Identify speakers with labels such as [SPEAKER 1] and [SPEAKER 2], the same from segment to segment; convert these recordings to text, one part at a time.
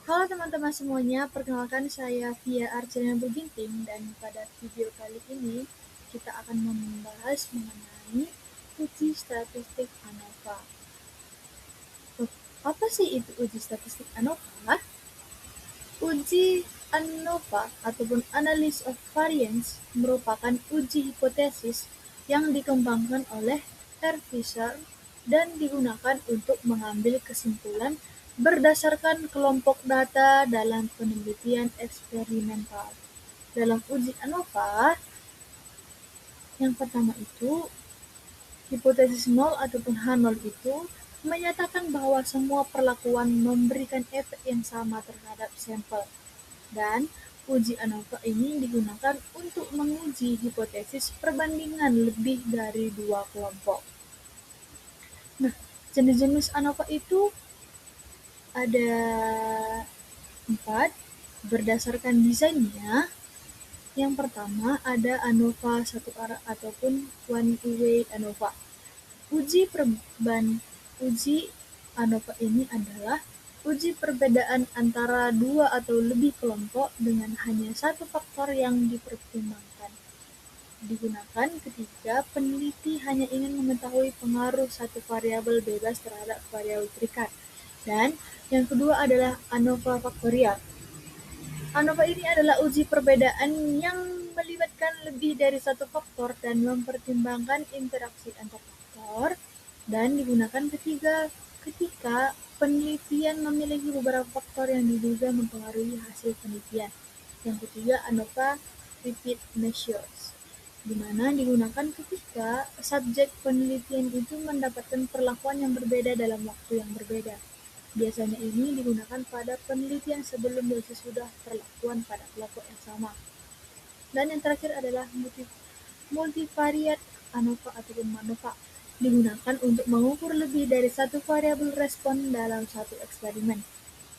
[SPEAKER 1] Halo teman-teman semuanya, perkenalkan saya Via Arjana Buginting dan pada video kali ini kita akan membahas mengenai uji statistik ANOVA. Apa sih itu uji statistik ANOVA? Uji ANOVA ataupun Analysis of Variance merupakan uji hipotesis yang dikembangkan oleh R. Fisher dan digunakan untuk mengambil kesimpulan berdasarkan kelompok data dalam penelitian eksperimental. Dalam uji ANOVA, yang pertama itu, hipotesis nol ataupun H0 itu menyatakan bahwa semua perlakuan memberikan efek yang sama terhadap sampel. Dan uji ANOVA ini digunakan untuk menguji hipotesis perbandingan lebih dari dua kelompok. Nah, jenis-jenis ANOVA itu ada 4 berdasarkan desainnya. Yang pertama ada ANOVA satu arah ataupun one-way ANOVA. Uji ANOVA ini adalah uji perbedaan antara dua atau lebih kelompok dengan hanya satu faktor yang dipertimbangkan. Digunakan ketika peneliti hanya ingin mengetahui pengaruh satu variabel bebas terhadap variabel terikat. Dan yang kedua adalah ANOVA faktorial. ANOVA ini adalah uji perbedaan yang melibatkan lebih dari satu faktor dan mempertimbangkan interaksi antar faktor, dan digunakan ketika penelitian memiliki beberapa faktor yang diduga mempengaruhi hasil penelitian. Yang ketiga, ANOVA repeat measures, di mana digunakan ketika subjek penelitian itu mendapatkan perlakuan yang berbeda dalam waktu yang berbeda. Biasanya ini digunakan pada penelitian sebelum dan sesudah perlakuan pada kelompok yang sama. Dan yang terakhir adalah multivariate ANOVA ataupun MANOVA, digunakan untuk mengukur lebih dari satu variabel respon dalam satu eksperimen.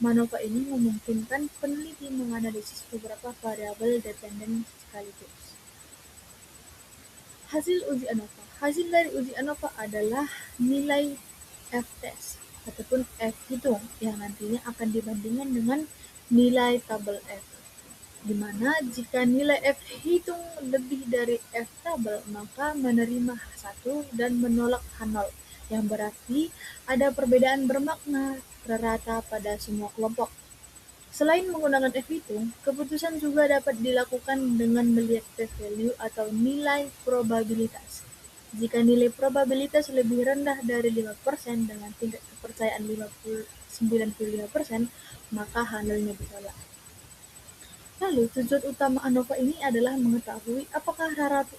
[SPEAKER 1] MANOVA ini memungkinkan peneliti menganalisis beberapa variabel dependen sekaligus. Hasil uji ANOVA. Hasil dari uji ANOVA adalah nilai F-test ataupun F-hitung yang nantinya akan dibandingkan dengan nilai tabel F, di mana jika nilai F-hitung lebih dari F-tabel maka menerima H1 dan menolak H0, yang berarti ada perbedaan bermakna rata pada semua kelompok. Selain menggunakan F-hitung, keputusan juga dapat dilakukan dengan melihat p-value atau nilai probabilitas. Jika nilai probabilitas lebih rendah dari 5% dengan tingkat kepercayaan 95%, maka H0-nya ditolak. Lalu, tujuan utama ANOVA ini adalah mengetahui apakah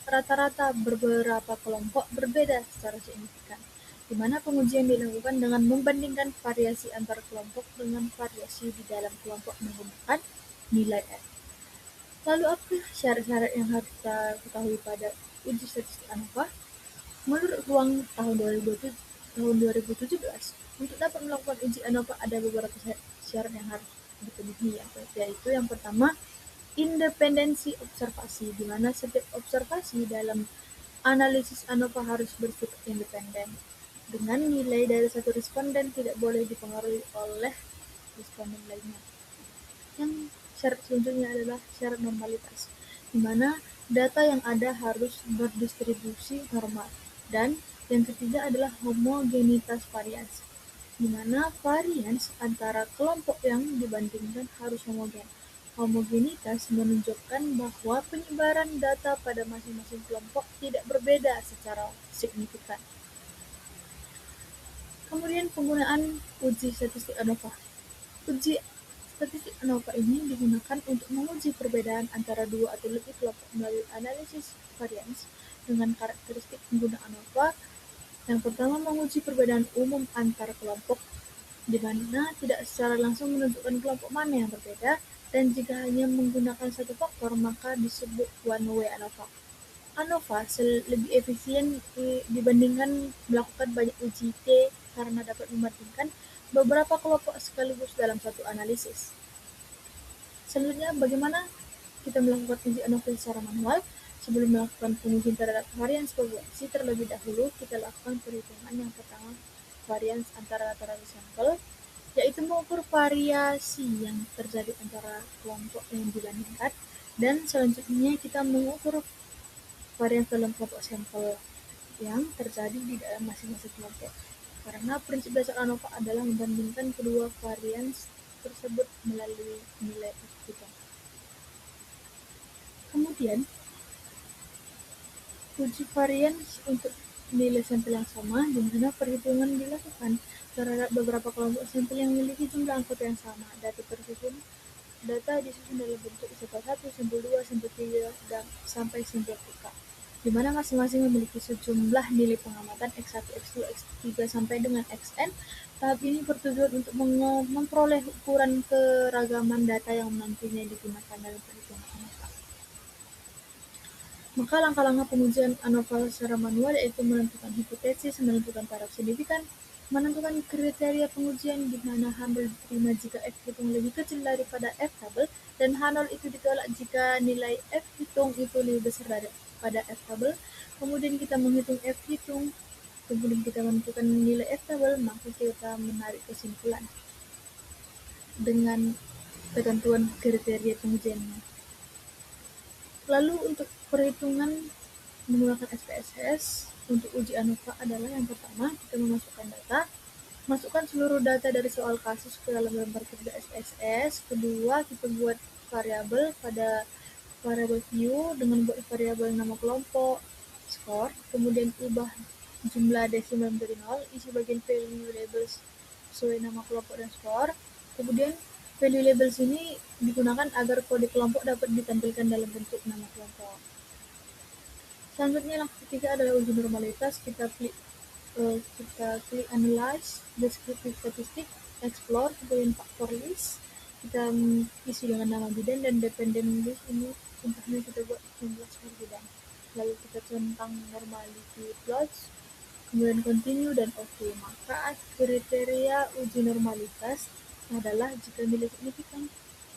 [SPEAKER 1] rata-rata beberapa kelompok berbeda secara signifikan, di mana pengujian dilakukan dengan membandingkan variasi antar kelompok dengan variasi di dalam kelompok menggunakan nilai F. Lalu, apa syarat-syarat yang harus kita ketahui pada uji statistik ANOVA? Menurut Ruang tahun 2017, untuk dapat melakukan uji ANOVA ada beberapa syarat yang harus dipenuhi, yaitu yang pertama, independensi observasi, di mana setiap observasi dalam analisis ANOVA harus bersifat independen, dengan nilai dari satu responden tidak boleh dipengaruhi oleh responden lainnya. Yang syarat selanjutnya adalah syarat normalitas, di mana data yang ada harus berdistribusi normal. Dan yang ketiga adalah homogenitas varians, di mana varians antara kelompok yang dibandingkan harus homogen. Homogenitas menunjukkan bahwa penyebaran data pada masing-masing kelompok tidak berbeda secara signifikan. Kemudian penggunaan uji statistik ANOVA. Uji statistik ANOVA ini digunakan untuk menguji perbedaan antara dua atau lebih kelompok melalui analisis varians dengan karakteristik pengguna ANOVA. Yang pertama, menguji perbedaan umum antar kelompok, di mana tidak secara langsung menunjukkan kelompok mana yang berbeda, dan jika hanya menggunakan satu faktor maka disebut one-way ANOVA. ANOVA lebih efisien dibandingkan melakukan banyak uji T karena dapat membandingkan beberapa kelompok sekaligus dalam satu analisis. Selanjutnya, bagaimana kita melakukan uji ANOVA secara manual? Sebelum melakukan pengujian terhadap varians populasi, terlebih dahulu kita lakukan perhitungan yang pertama varians antara rata-rata sampel, yaitu mengukur variasi yang terjadi antara kelompok yang dibandingkan, dan selanjutnya kita mengukur variasi dalam kelompok sampel yang terjadi di dalam masing-masing kelompok. Karena prinsip dasar ANOVA adalah membandingkan kedua varian tersebut melalui nilai hitung. Kemudian, uji varian untuk nilai sampel yang sama, di mana perhitungan dilakukan terhadap beberapa kelompok sampel yang memiliki jumlah angkut yang sama. Data disusun dalam bentuk sampel 1, sampel 2, sampel 3, dan sampai sampel PK, di mana masing-masing memiliki sejumlah nilai pengamatan X1, X2, X3 sampai dengan Xn. Tahap ini bertujuan untuk memperoleh ukuran keragaman data yang nantinya digunakan dalam perhitungan ANOVA. Maka langkah-langkah pengujian ANOVA secara manual yaitu menentukan hipotesis, menentukan taraf signifikan, menentukan kriteria pengujian di mana H0 diterima jika F hitung lebih kecil daripada F tabel, dan H0 itu ditolak jika nilai F hitung itu lebih besar daripada F tabel. Kemudian kita menghitung F hitung, kemudian kita menentukan nilai F tabel, maka kita menarik kesimpulan dengan ketentuan kriteria pengujiannya. Lalu untuk perhitungan menggunakan SPSS untuk uji ANOVA adalah yang pertama, kita memasukkan data. Masukkan seluruh data dari soal kasus ke dalam lembar kerja SPSS. Kedua, kita buat variabel pada variabel view dengan buat variabel nama kelompok, skor, kemudian ubah jumlah desimal menjadi 0, isi bagian value labels sesuai nama kelompok dan skor. Kemudian value labels ini digunakan agar kode kelompok dapat ditampilkan dalam bentuk nama kelompok. Selanjutnya langkah ketiga adalah uji normalitas. Kita klik analyze, descriptive statistic, explore, kemudian factor list. Kita isi dengan nama bidan dan dependent list ini contohnya kita buat 16 bidan. Lalu kita centang normality plots, kemudian continue dan OK. Maka kriteria uji normalitas adalah jika nilai signifikan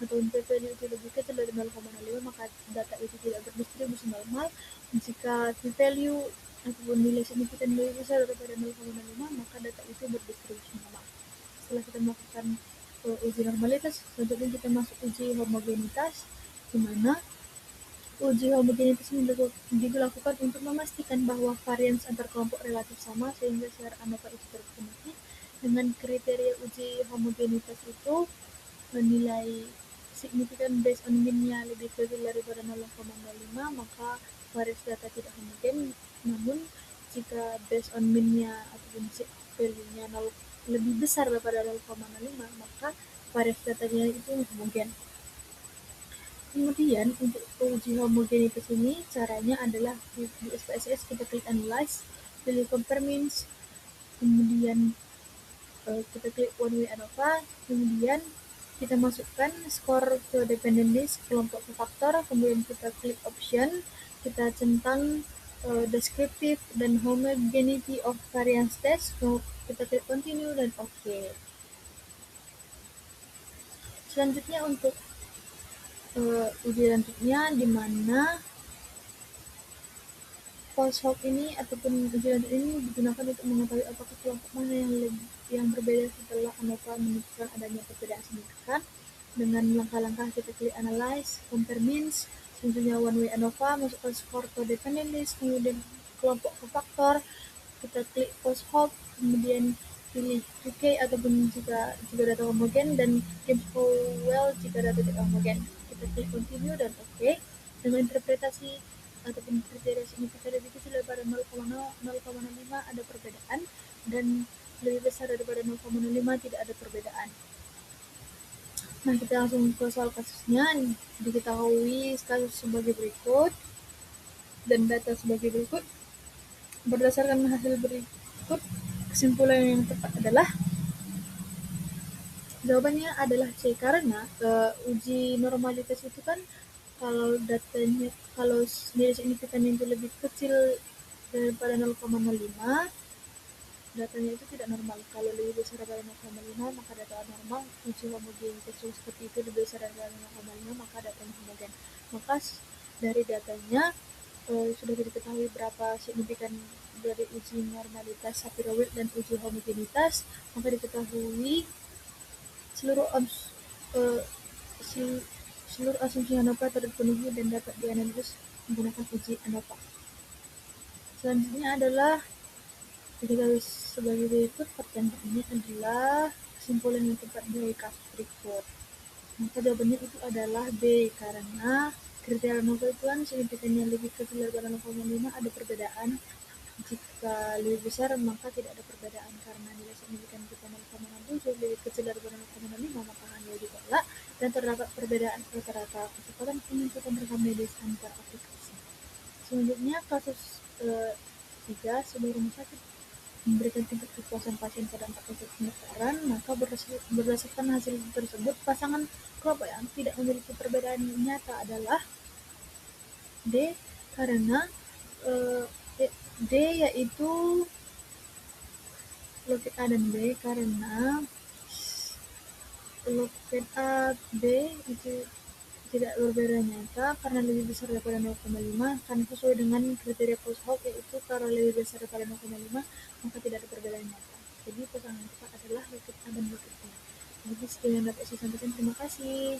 [SPEAKER 1] atau p-value itu lebih kecil dari 0,05 maka data itu tidak berdistribusi normal. Jika p-value ataupun nilai signifikan lebih besar daripada 0,5 maka data itu berdistribusi normal. Setelah kita melakukan uji normalitas, selanjutnya kita masuk uji homogenitas, di mana uji homogenitas ini dilakukan untuk memastikan bahwa varians antar kelompok relatif sama sehingga secara ANOVA itu terpenuhi. Dengan kriteria uji homogenitas itu nilai signifikan based on mean-nya lebih kecil daripada 0,05 maka variasi data tidak homogen. Namun jika based on mean-nya ataupun value-nya lebih besar daripada 0,05 maka variasi datanya itu homogen. Kemudian untuk uji homogenitas ini caranya adalah di SPSS kita klik analyze, pilih compare means, kemudian kita klik one way ANOVA, kemudian kita masukkan skor ke dependent list, kelompok ke faktor, kemudian kita klik option, kita centang descriptive dan homogeneity of variance test, kita klik continue dan OK. Selanjutnya untuk uji lanjutnya di mana post-hoc ini ataupun uji lanjut ini digunakan untuk mengetahui apakah kelompok mana yang berbeda setelah ANOVA menunjukkan adanya perbedaan signifikan. Dengan langkah-langkah kita klik analyze, compare means, selanjutnya one way ANOVA, masukkan skor ke dependent list, kemudian kelompok ke faktor, kita klik post-hoc, kemudian pilih UK ataupun jika data homogen, dan games how well jika data tidak homogen. Kita klik continue dan OK. Dengan interpretasi ataupun kriteria signifikan lebih kecil daripada 0,05 ada perbedaan, dan lebih besar daripada 0,05 tidak ada perbedaan. Nah, kita langsung ke soal kasusnya. Diketahui kasus sebagai berikut dan data sebagai berikut. Berdasarkan hasil berikut, kesimpulan yang tepat adalah jawabannya adalah C, karena uji normalitas itu kan kalau nilai signifikan itu lebih kecil daripada 0,05 datanya itu tidak normal. Kalau lebih besar daripada 0,5 maka data normal. Uji homogenitas seperti itu lebih besar daripada 0,5 maka datanya homogen. Maka dari datanya sudah diketahui berapa signifikan dari uji normalitas Shapiro-Wilk dan uji homogenitas, maka diketahui seluruh ams- eh, sel- seluruh asumsi ANOVA terpenuhi dan dapat dianalisis menggunakan uji ANOVA. Selanjutnya adalah diketahui sebagai berikut. Pertanyaan ini adalah kesimpulan yang tepat dari kasus berikut. Maka jawabannya itu adalah B, karena kriteria ANOVA itu kan signifikannya lebih kecil daripada 0,5 ada perbedaan. Jika lebih besar maka tidak ada perbedaan karena nilai signifikan kita 0,67 lebih kecil daripada 0,5 maka hanya ditolak dan terdapat perbedaan rata-rata kecepatan penginputan rekam medis antar aplikasi. Selanjutnya kasus 3, sebuah rumah sakit memberikan tingkat kepuasan pasien pada 4 kasus pendaftaran, maka berdasarkan hasil tersebut pasangan kelompok yang tidak memiliki perbedaan nyata adalah D, karena eh, D yaitu loket A dan B, karena loket A B itu tidak berbeda nyata karena lebih besar daripada 0,5 karena sesuai dengan kriteria Post-Hoc yaitu karena lebih besar daripada 0,5 maka tidak ada perbedaan nyata. Jadi pasangan yang tepat adalah loket A dan loket B. Jadi sekian yang dapat saya sampaikan. Terima kasih.